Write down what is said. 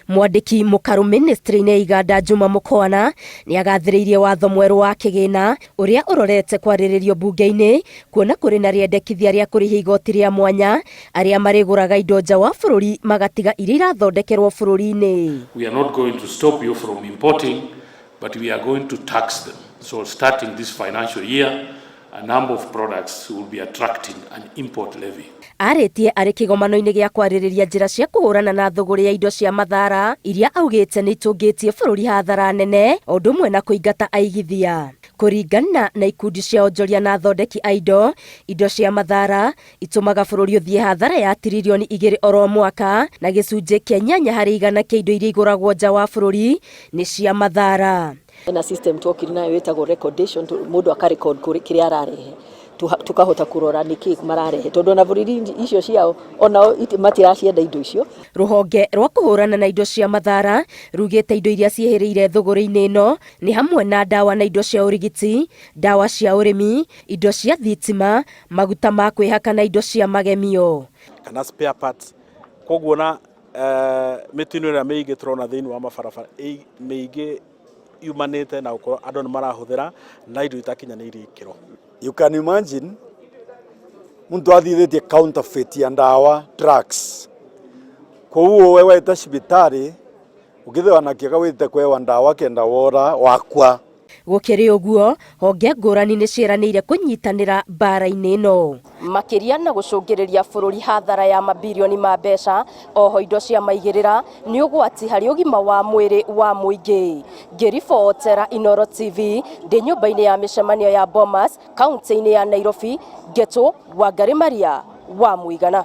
Mwandiki mukaru ministry-inĩ Iganda Juma Mukwana nĩ agathĩrĩirie watho mwerũ wa kĩgĩna ũrĩa ũrorete kwarĩrĩrio bunge-inĩ kuona kũrĩ na rĩendekithia rĩa kũrĩha igoti rĩa mwanya arĩa marĩgũraga indo nja wa bũrũri magatiga iria irathondekerwo bũrũri-inĩ. We are not going to stop you from importing, but we are going to tax them. So starting this financial year, a number of products will be attracting an import levy. Arĩtie arĩ kĩgomano-inĩ gĩa kwarĩrĩria njĩra cia kũhũrana na thogora ya indo cia mathara iria augĩte nĩ itũngĩtie bũrũri hathara nene o ũndũ ũmwe na kũingata aigithia. Kũringana na ikundi cia onjoria na athondeki a indo cia mathara itũmaga bũrũri ũthiĩ hathara ya tiririoni 2 oro mwaka na gĩcunjĩ kĩa 8 harĩ 100 kĩa indo iria igũragwo nja wa bũrũri nĩ cia mathara. Na system twokiri nayo ĩtagwo recordation, mũndũ akarecord kĩrĩa ararehe tukahota kurora niki mararehe tondu na bũrũri icio ciao onao matiracienda indo icio. Rũhonge rwa kũhũrana na indo cia mathara rugĩte indo iria ciehĩrĩire thogora-inĩ ĩno nĩ hamwe na ndawa na indo cia ũrigiti, ndawa cia ũrĩmi, indo cia thitima, maguta ma kwĩhaka na indo cia magemio kana spare parts. Koguo na mĩtino ĩrĩa mĩingĩ tũrona thĩinĩ wa mabarabara mĩingĩ yumanĩte na gũkorwo andũ nĩ marahũthĩra na indo itakinyanĩirie ikĩro. You can imagine muntu athithĩtie counterfeit ya ndawa drugs. Koguo wewe ta cibitari ũgĩthĩwa na kĩaga wĩte kwewa ndawa kenda wora wakwa. Gũkĩrĩ ũguo, honge ngũrani nĩ ciĩranĩire kũnyitanĩra mbara-inĩ ĩno makĩria na gũcũngĩrĩria bũrũri hathara ya mabirioni ma mbeca. Oho indo cia maigĩrĩra nĩ ũgwati harĩ ũgima wa mwĩrĩ wa mũingĩ. Ngĩribotera Inooro TV ndĩ nyũmba-inĩ ya mĩcemanio ya Bomas kaunti-inĩ ya Nairobi, Ngetũ Wangari Maria wa Mũigana.